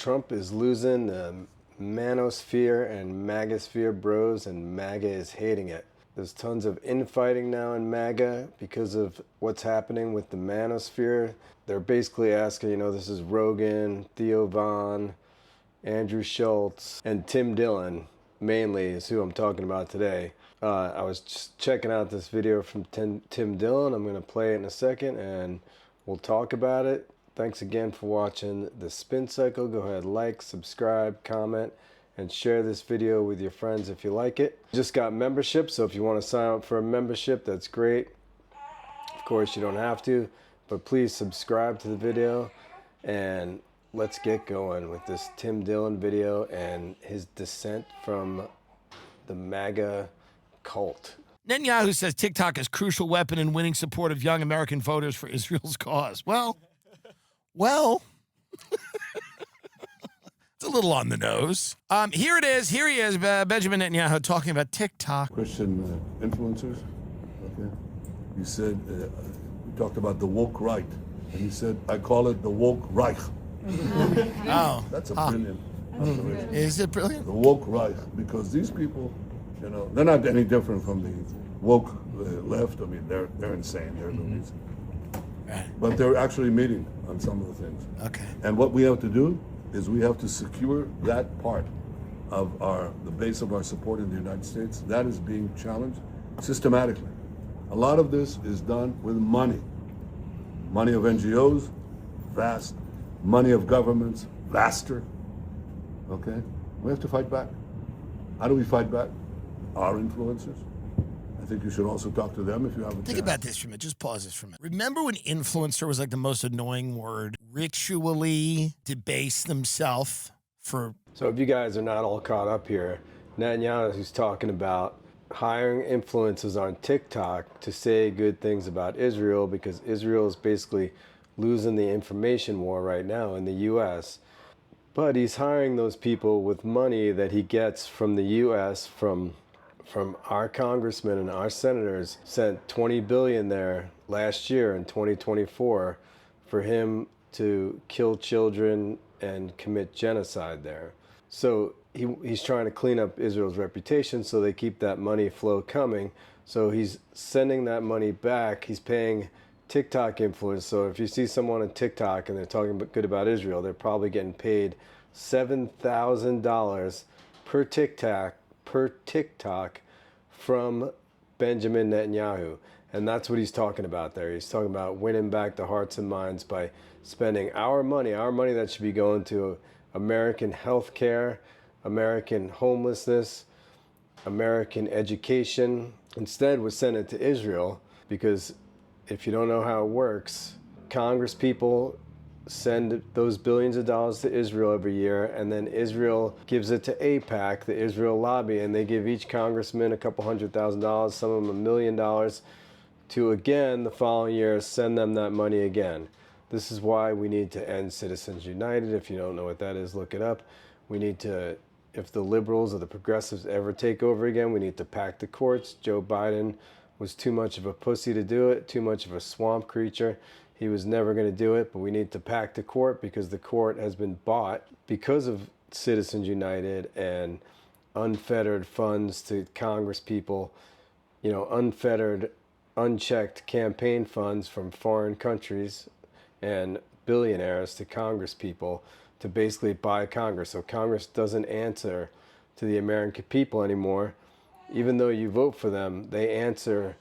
Trump is losing the Manosphere and MAGAsphere bros, and MAGA is hating it. There's tons of infighting now in MAGA because of what's happening with the Manosphere. They're basically asking, you know, this is Rogan, Theo Von, Andrew Schultz, and Tim Dillon, mainly, is who I'm talking about today. I was just checking out this video from Tim Dillon. I'm going to play it in a second, and we'll talk about it. Thanks again for watching The Spin Cycle. Go ahead, like, subscribe, comment, and share this video with your friends if you like it. Just got membership, so if you want to sign up for a membership, that's great. Of course, you don't have to, but please subscribe to the video, and let's get going with this Tim Dillon video and his descent from the MAGA cult. Netanyahu says TikTok is a crucial weapon in winning support of young American voters for Israel's cause. Well, it's a little on the nose. Here it is. Here he is, Benjamin Netanyahu, talking about TikTok. Christian influencers. Okay. You said, you talked about the woke right. And you said, I call it the woke Reich. Oh. That's a brilliant observation. Is it brilliant? The woke Reich. Because these people, you know, they're not any different from the woke left. I mean, they're insane. They're Louise. But they're actually meeting on some of the things. Okay. And what we have to do is we have to secure that part of the base of our support in the United States. That is being challenged systematically. A lot of this is done with money. Money of NGOs, vast. Money of governments, vaster. Okay? We have to fight back. How do we fight back? Our influencers. I think you should also talk to them if you have a chance. Think about this for a minute. Just pause this for a minute. Remember when influencer was like the most annoying word? Ritually debase themselves for... So if you guys are not all caught up here, Netanyahu is talking about hiring influencers on TikTok to say good things about Israel because Israel is basically losing the information war right now in the U.S. But he's hiring those people with money that he gets from the U.S., from our congressmen and our senators. Sent $20 billion there last year in 2024 for him to kill children and commit genocide there. So he's trying to clean up Israel's reputation so they keep that money flow coming. So he's sending that money back. He's paying TikTok influencers. So if you see someone on TikTok and they're talking good about Israel, they're probably getting paid $7,000 per TikTok from Benjamin Netanyahu. And that's what he's talking about there. He's talking about winning back the hearts and minds by spending our money that should be going to American health care, American homelessness, American education. Instead, we're sending it to Israel because if you don't know how it works, Congress people send those billions of dollars to Israel every year, and then Israel gives it to AIPAC, the Israel lobby, and they give each congressman a couple $100,000, some of them $1 million, to again the following year send them that money again. This is why we need to end Citizens United. If you don't know what that is, look it up. We need to, if the liberals or the progressives ever take over again, we need to pack the courts. Joe Biden was too much of a pussy to do it, too much of a swamp creature. He was never going to do it, but we need to pack the court because the court has been bought because of Citizens United and unfettered funds to Congress people, you know, unfettered, unchecked campaign funds from foreign countries and billionaires to Congress people to basically buy Congress. So Congress doesn't answer to the American people anymore. Even though you vote for them, they answer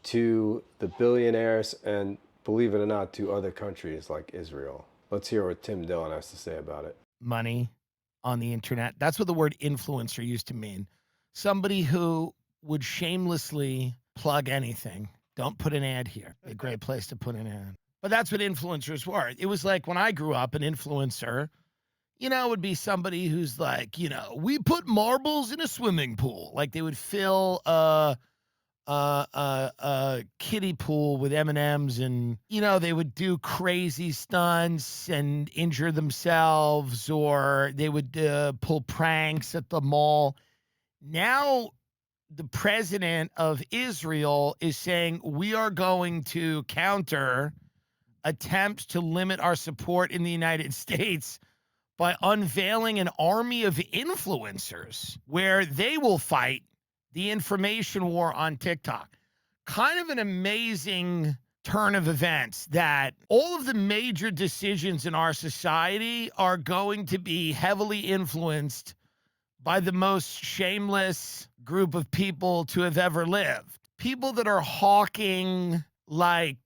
to the billionaires and, believe it or not, to other countries like Israel. Let's hear what Tim Dillon has to say about it. Money on the internet. That's what the word influencer used to mean. Somebody who would shamelessly plug anything. Don't put an ad here. A great place to put an ad. But that's what influencers were. It was like when I grew up, an influencer, you know, would be somebody who's like, you know, we put marbles in a swimming pool. Like they would fill a kiddie pool with M&Ms, and, you know, they would do crazy stunts and injure themselves, or they would pull pranks at the mall. Now the president of Israel is saying we are going to counter attempts to limit our support in the United States by unveiling an army of influencers where they will fight the information war on TikTok. Kind of an amazing turn of events that all of the major decisions in our society are going to be heavily influenced by the most shameless group of people to have ever lived. People that are hawking, like,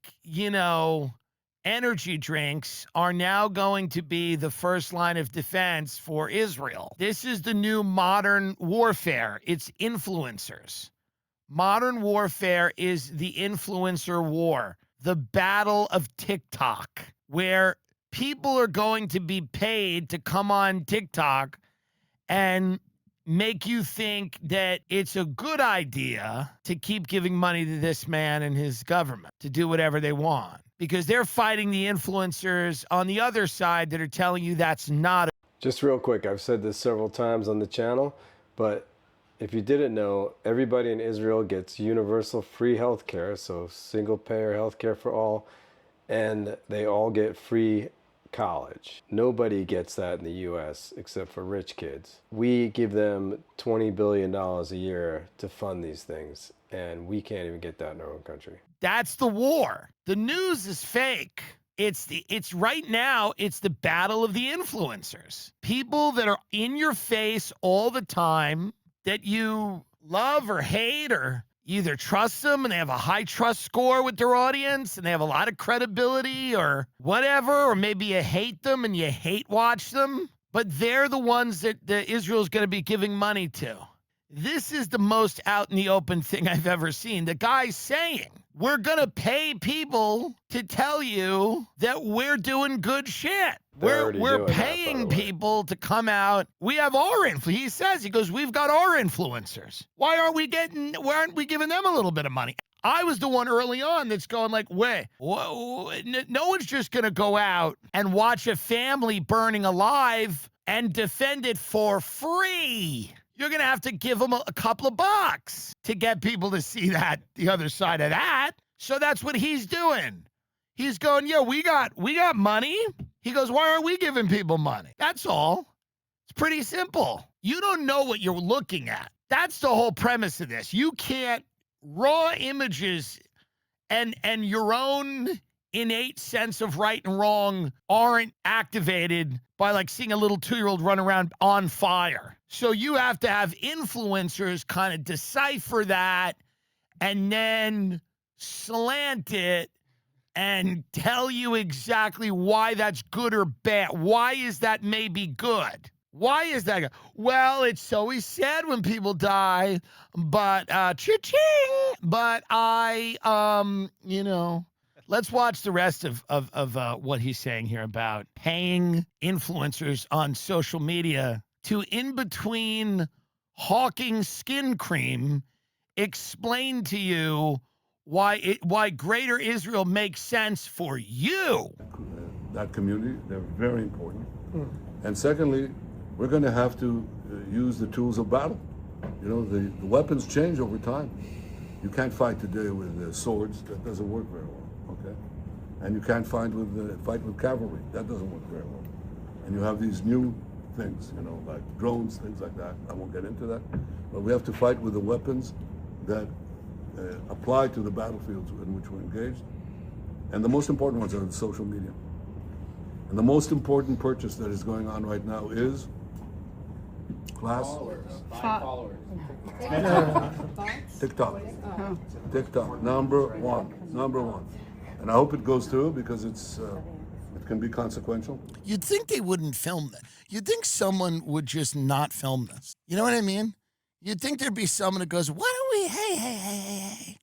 energy drinks are now going to be the first line of defense for Israel. This is the new modern warfare. It's influencers. Modern warfare is the influencer war, the battle of TikTok, where people are going to be paid to come on TikTok and make you think that it's a good idea to keep giving money to this man and his government to do whatever they want, because they're fighting the influencers on the other side that are telling you that's not. Just real quick, I've said this several times on the channel, but if you didn't know, everybody in Israel gets universal free health care, so single payer health care for all, and they all get free college. Nobody gets that in the US except for rich kids. We give them $20 billion a year to fund these things, and we can't even get that in our own country. That's the war. The news is fake. It's right now, it's the battle of the influencers. People that are in your face all the time that you love or hate, or either trust them and they have a high trust score with their audience and they have a lot of credibility or whatever, or maybe you hate them and you hate watch them, but they're the ones that Israel's going to be giving money to. This is the most out in the open thing I've ever seen. The guy's saying, we're going to pay people to tell you that we're doing good shit. We're paying people to come out. We have our influence. He says, he goes, we've got our influencers. Why aren't we giving them a little bit of money? I was the one early on that's going like, wait, no one's just going to go out and watch a family burning alive and defend it for free. You're going to have to give them a couple of bucks to get people to see that, the other side of that. So that's what he's doing. He's going, yeah, we got money. He goes, why aren't we giving people money? That's all. It's pretty simple. You don't know what you're looking at. That's the whole premise of this. You can't, raw images and your own innate sense of right and wrong aren't activated by like seeing a little 2-year-old run around on fire. So you have to have influencers kind of decipher that and then slant it and tell you exactly why that's good or bad. Why is that maybe good? Why is that good? Well, it's always sad when people die, but cha-ching. But let's watch the rest of what he's saying here about paying influencers on social media to, in between hawking skin cream, explain to you why Greater Israel makes sense for you. That community, they're very important. And secondly, we're going to have to use the tools of battle. You know, the weapons change over time. You can't fight today with swords. That doesn't work very well, okay? And you can't fight with cavalry. That doesn't work very well. And you have these new things, you know, like drones, things like that. I won't get into that. But we have to fight with the weapons that apply to the battlefields in which we're engaged. And the most important ones are the social media. And the most important purchase that is going on right now is followers. TikTok. TikTok. Number one. And I hope it goes through because it can be consequential. You'd think they wouldn't film that. You'd think someone would just not film this. You know what I mean? You'd think there'd be someone that goes, why don't we, hey.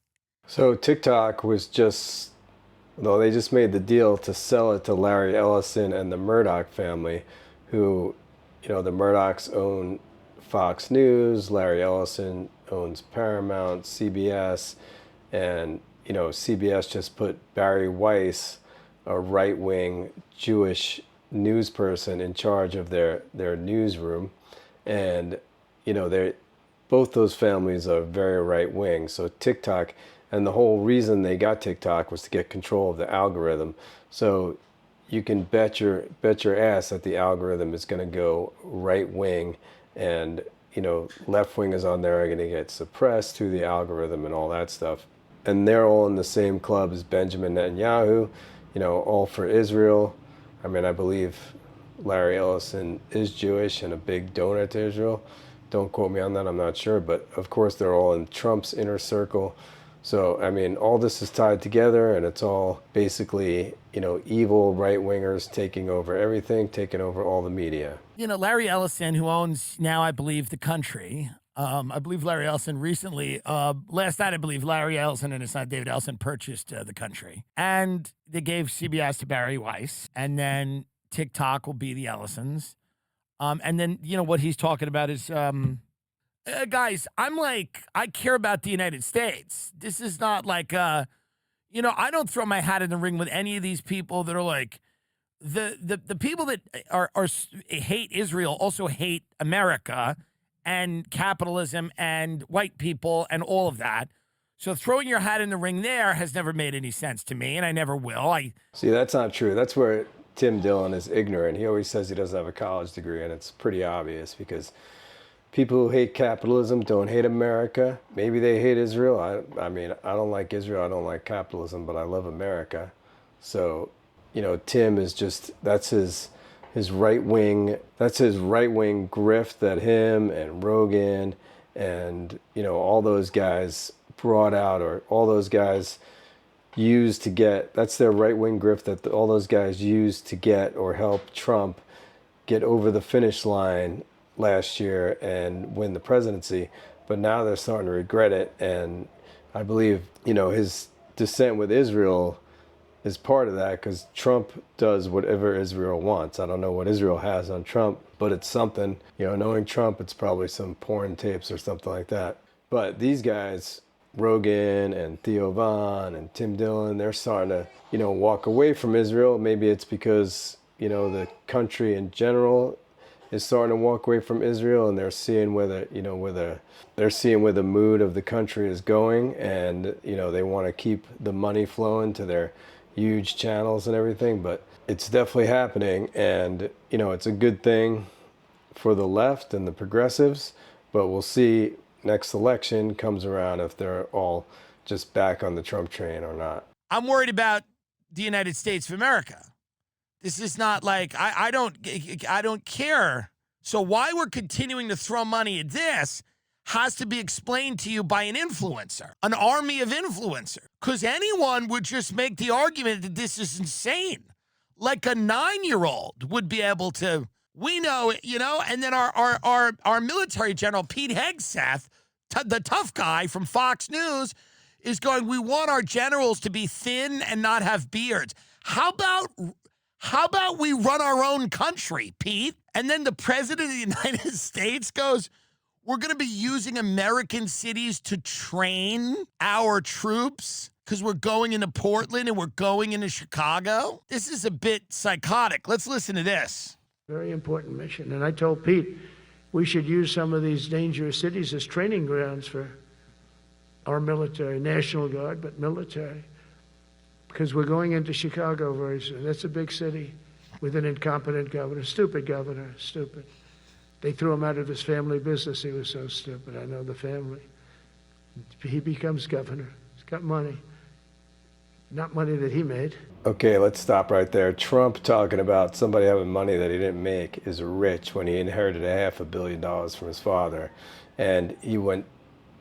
So TikTok was just, they just made the deal to sell it to Larry Ellison and the Murdoch family, who, the Murdochs own Fox News, Larry Ellison owns Paramount, CBS, and, CBS just put Barry Weiss, a right-wing Jewish news person, in charge of their newsroom. And, both those families are very right-wing. So TikTok And the whole reason they got TikTok was to get control of the algorithm. So you can bet your ass that the algorithm is going to go right wing, and left wingers on there are going to get suppressed through the algorithm and all that stuff. And they're all in the same club as Benjamin Netanyahu, all for Israel. I mean, I believe Larry Ellison is Jewish and a big donor to Israel. Don't quote me on that, I'm not sure. But of course, they're all in Trump's inner circle. So, I mean, all this is tied together, and it's all basically, evil right-wingers taking over everything, taking over all the media. Larry Ellison, who owns now, I believe, The Country. I believe Larry Ellison recently, last night, I believe Larry Ellison and his son David Ellison purchased The Country. And they gave CBS to Barry Weiss. And then TikTok will be the Ellisons. And then, what he's talking about is... guys, I care about the United States. This is not like, I don't throw my hat in the ring with any of these people that are like, the people that are hate Israel also hate America and capitalism and white people and all of that. So throwing your hat in the ring there has never made any sense to me, and I never will. See, that's not true. That's where Tim Dillon is ignorant. He always says he doesn't have a college degree, and it's pretty obvious because people who hate capitalism don't hate America. Maybe they hate Israel. I mean, I don't like Israel. I don't like capitalism, but I love America. So, Tim is just, that's his right-wing grift that him and Rogan and, all those guys brought out, or all those guys used to get, that's their right-wing grift that all those guys used to get or help Trump get over the finish line last year and win the presidency. But now they're starting to regret it, and I believe his dissent with Israel is part of that, because Trump does whatever Israel wants. I don't know what Israel has on Trump, but it's something. Knowing Trump, it's probably some porn tapes or something like that. But these guys, Rogan and Theo Von and Tim Dillon, they're starting to walk away from Israel. Maybe it's because the country in general is starting to walk away from Israel, and they're seeing where the mood of the country is going, and they want to keep the money flowing to their huge channels and everything. But it's definitely happening, and it's a good thing for the left and the progressives. But we'll see next election comes around if they're all just back on the Trump train or not. I'm worried about the United States of America. This is not like, I don't care. So why we're continuing to throw money at this has to be explained to you by an influencer, an army of influencers. Because anyone would just make the argument that this is insane. Like a 9-year-old would be able to, we know, and then our military general, Pete Hegseth, the tough guy from Fox News, is going, we want our generals to be thin and not have beards. How about we run our own country, Pete? And then the president of the United States goes, we're going to be using American cities to train our troops because we're going into Portland and we're going into Chicago. This is a bit psychotic. Let's listen to this. Very important mission. And I told Pete we should use some of these dangerous cities as training grounds for our military, National Guard, but military. Because we're going into Chicago very soon. That's a big city with an incompetent governor. Stupid governor, stupid. They threw him out of his family business. He was so stupid. I know the family. He becomes governor. He's got money. Not money that he made. Okay, let's stop right there. Trump talking about somebody having money that he didn't make is rich when he inherited $500 million from his father. And he went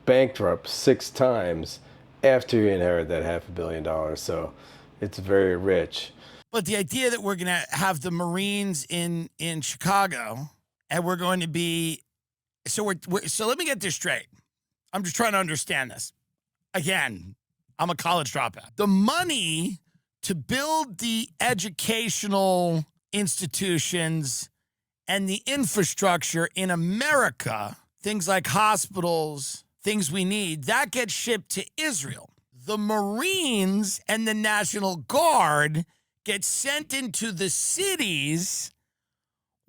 bankrupt 6 times after he inherited that $500 million. So it's very rich. But the idea that we're going to have the Marines in Chicago, and we're going to be, so let me get this straight. I'm just trying to understand this. Again, I'm a college dropout. The money to build the educational institutions and the infrastructure in America, things like hospitals, things we need, that gets shipped to Israel. The Marines and the National Guard get sent into the cities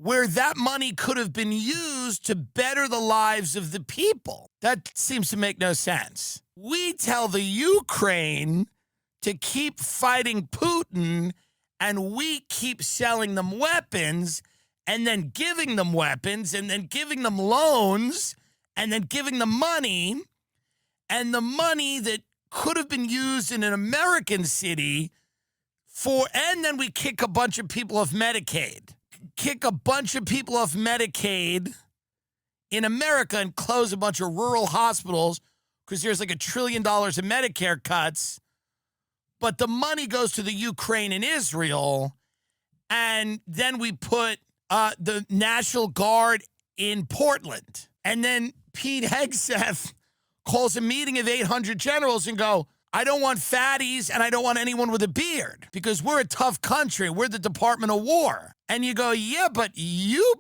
where that money could have been used to better the lives of the people. That seems to make no sense. We tell the Ukraine to keep fighting Putin, and we keep selling them weapons, and then giving them weapons, and then giving them loans, and then giving them money, and the money that could have been used in an American city and then we kick a bunch of people off Medicaid. Kick a bunch of people off Medicaid in America and close a bunch of rural hospitals because there's like $1 trillion in Medicare cuts. But the money goes to the Ukraine and Israel. And then we put the National Guard in Portland. And then Pete Hegseth calls a meeting of 800 generals and go, I don't want fatties and I don't want anyone with a beard because we're a tough country. We're the Department of War. And you go, yeah, but you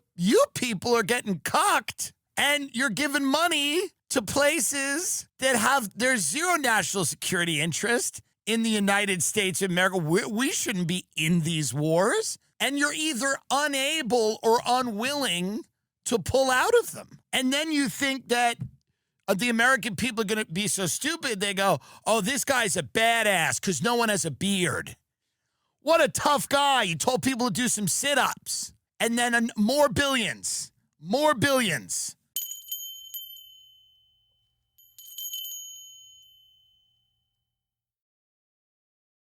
people are getting cucked and you're giving money to places that have their zero national security interest in the United States of America. We shouldn't be in these wars. And you're either unable or unwilling to pull out of them. And then you think that the American people are going to be so stupid, they go, oh, this guy's a badass because no one has a beard. What a tough guy. He told people to do some sit-ups. And then more billions. More billions.